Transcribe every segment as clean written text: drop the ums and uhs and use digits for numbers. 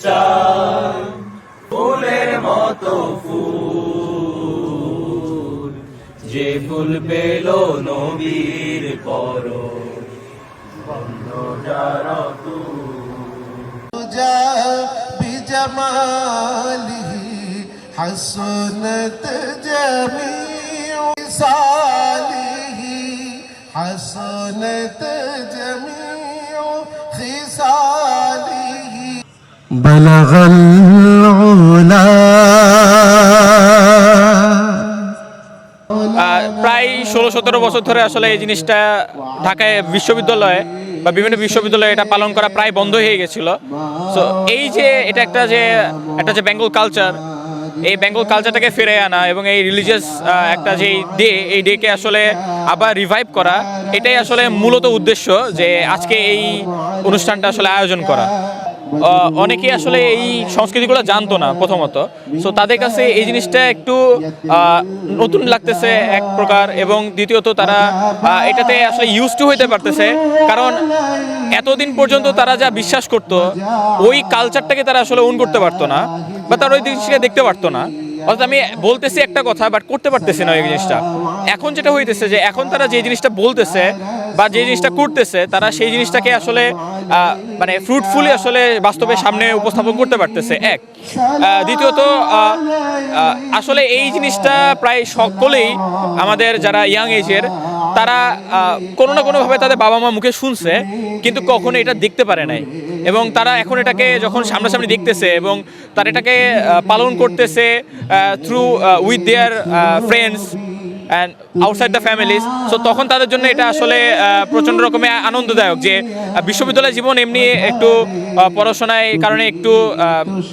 চায় ফুলের মতো ফুল, যে ফুল পেল নবীর পরশ, বন্ধ যার بجماله حسنت جميع خصاله حسنت جميع خصاله بلغ العلا প্রায় 16-17 বছর ধরে আসলে এই জিনিসটা ঢাকায় বিশ্ববিদ্যালয়ে বা বিভিন্ন বিশ্ববিদ্যালয়ে এটা পালন করা প্রায় বন্ধ হয়ে গেছিল। সো এই যে এটা একটা যে বেঙ্গল কালচার, এই বেঙ্গল কালচারটাকে ফিরে আনা এবং এই রিলিজিয়াস একটা যে ডে, এই ডেকে আসলে আবার রিভাইভ করা, এটাই আসলে মূলত উদ্দেশ্য যে আজকে এই অনুষ্ঠানটা আসলে আয়োজন করা। অনেকেই আসলে এই সংস্কৃতিগুলো জানতো না প্রথমত, সো তাদের কাছে এই জিনিসটা একটু নতুন লাগতেছে এক প্রকার, এবং দ্বিতীয়ত তারা এটাতে আসলে ইউজ টু হইতে পারতেছে, কারণ এতদিন পর্যন্ত তারা যা বিশ্বাস করতো ওই কালচারটাকে তারা আসলে ওন করতে পারতো না, বা তারা ওই জিনিসটাকে দেখতে পারতো না। অর্থাৎ আমি বলতেছি একটা কথা বাট করতে পারতেছি না ওই জিনিসটা। এখন যেটা হইতেছে যে এখন তারা যে জিনিসটা বলতেছে বা যে জিনিসটা করতেছে, তারা সেই জিনিসটাকে আসলে মানে ফ্রুটফুলি আসলে বাস্তবে সামনে উপস্থাপন করতে পারতেছে। এক, দ্বিতীয়ত আসলে এই জিনিসটা প্রায় সকলেই আমাদের যারা ইয়াং এজের, তারা কোনো না কোনোভাবে তাদের বাবা মা মুখে শুনছে, কিন্তু কখনো এটা দেখতে পারে নাই, এবং তারা এখন এটাকে যখন সামনাসামনি দেখতেছে এবং তারা এটাকে পালন করতেছে through with their friends and outside the families, so তখন তাদের জন্য এটা আসলে প্রচণ্ড রকমের আনন্দদায়ক যে বিশ্ববিদ্যালয় জীবন এমনি একটু পড়াশোনায় কারণে একটু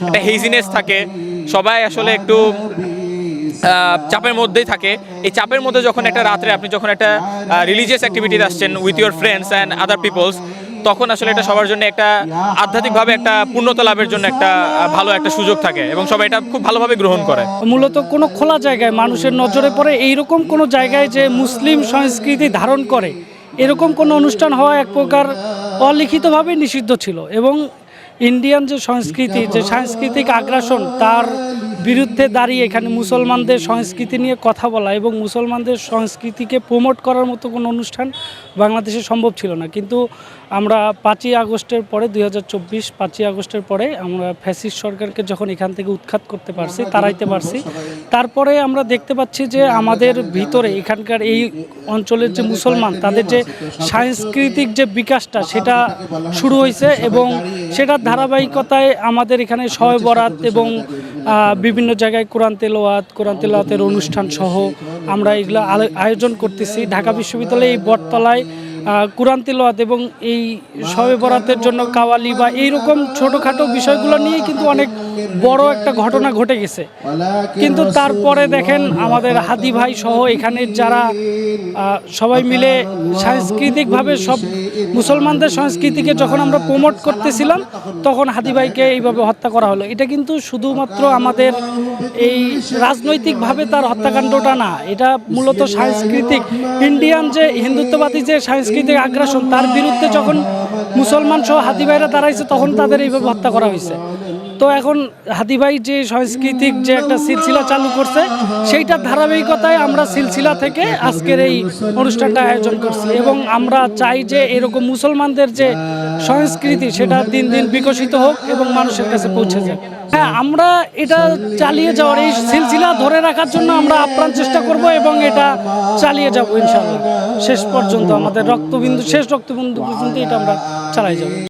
একটা হেজিনেস থাকে, সবাই আসলে একটু চাপের মধ্যেই থাকে। এই চাপের মধ্যে যখন একটা রাত্রে আপনি যখন একটা রিলিজিয়াস অ্যাক্টিভিটিতে আসছেন with your friends and other peoples, তখন আসলে এটা সবার জন্য একটা আধ্যাত্মিকভাবে একটা পূর্ণতা লাভের জন্য একটা ভালো একটা সুযোগ থাকে, এবং সবাই এটা খুব ভালোভাবে গ্রহণ করে। মূলত কোনো খোলা জায়গায় মানুষের নজরে পড়ে এইরকম কোনো জায়গায় যে মুসলিম সংস্কৃতি ধারণ করে এরকম কোনো অনুষ্ঠান হওয়া এক প্রকার অলিখিতভাবে নিষিদ্ধ ছিল, এবং ইন্ডিয়ান যে সংস্কৃতি, যে সাংস্কৃতিক আগ্রাসন, তার বিরুদ্ধে দাঁড়িয়ে এখানে মুসলমানদের সংস্কৃতি নিয়ে কথা বলা এবং মুসলমানদের সংস্কৃতিকে প্রমোট করার মতো কোনো অনুষ্ঠান বাংলাদেশে সম্ভব ছিল না। কিন্তু আমরা 5ই আগস্টের পরে 2024 5ই আগস্টের পরে আমরা ফ্যাসিস্ট সরকারকে যখন এখান থেকে উৎখাত করতে পারছি, তাড়াইতে পারছি, তারপরে আমরা দেখতে পাচ্ছি যে আমাদের ভিতরে এখানকার এই অঞ্চলের যে মুসলমান, তাদের যে সাংস্কৃতিক যে বিকাশটা সেটা শুরু হয়েছে, এবং সেটার ধারাবাহিকতায় আমাদের এখানে শবে বরাত এবং বিভিন্ন জায়গায় কোরআন তেলাওয়াতের অনুষ্ঠান সহ আমরা এগুলো আয়োজন করতেছি। ঢাকা বিশ্ববিদ্যালয়ে এই বটতলায় কোরআন তেলাওয়াত এবং এই শবে বরাতের জন্য কাওয়ালি বা এইরকম ছোটোখাটো বিষয়গুলো নিয়ে কিন্তু অনেক বড় একটা ঘটনা ঘটে গেছে। কিন্তু তারপরে দেখেন আমাদের হাদি ভাই সহ এখানের যারা সবাই মিলে সাংস্কৃতিকভাবে সব মুসলমানদের সংস্কৃতিকে যখন আমরা প্রমোট করতেছিলাম, তখন হাদি ভাইকে এইভাবে হত্যা করা হলো। এটা কিন্তু শুধুমাত্র আমাদের এই রাজনৈতিকভাবে তার হত্যাকাণ্ডটা না, এটা মূলত সাংস্কৃতিক ইন্ডিয়ান যে হিন্দুত্ববাদী যে সাংস্কৃতিক আগ্রাসন, তার বিরুদ্ধে যখন মুসলমান সহ হাদি ভাইরা দাঁড়াইছে তখন তাদের এইভাবে হত্যা করা হয়েছে। তো এখন হাদি ভাই যে সাংস্কৃতিক যে একটা সিলসিলা চালু করছে, সেইটার ধারাবাহিকতায় আমরা সিলসিলা থেকে আজকের এই অনুষ্ঠানটা আয়োজন করছি, এবং আমরা চাই যে এরকম মুসলমানদের যে সংস্কৃতি সেটা দিন দিন বিকশিত হোক এবং মানুষের কাছে পৌঁছে যায়। হ্যাঁ, আমরা এটা চালিয়ে যাওয়ার, এই সিলসিলা ধরে রাখার জন্য আমরা আপ্রাণ চেষ্টা করব এবং এটা চালিয়ে যাব ইনশাআল্লাহ শেষ পর্যন্ত, আমাদের শেষ রক্তবিন্দু পর্যন্ত এটা আমরা চালাই যাব।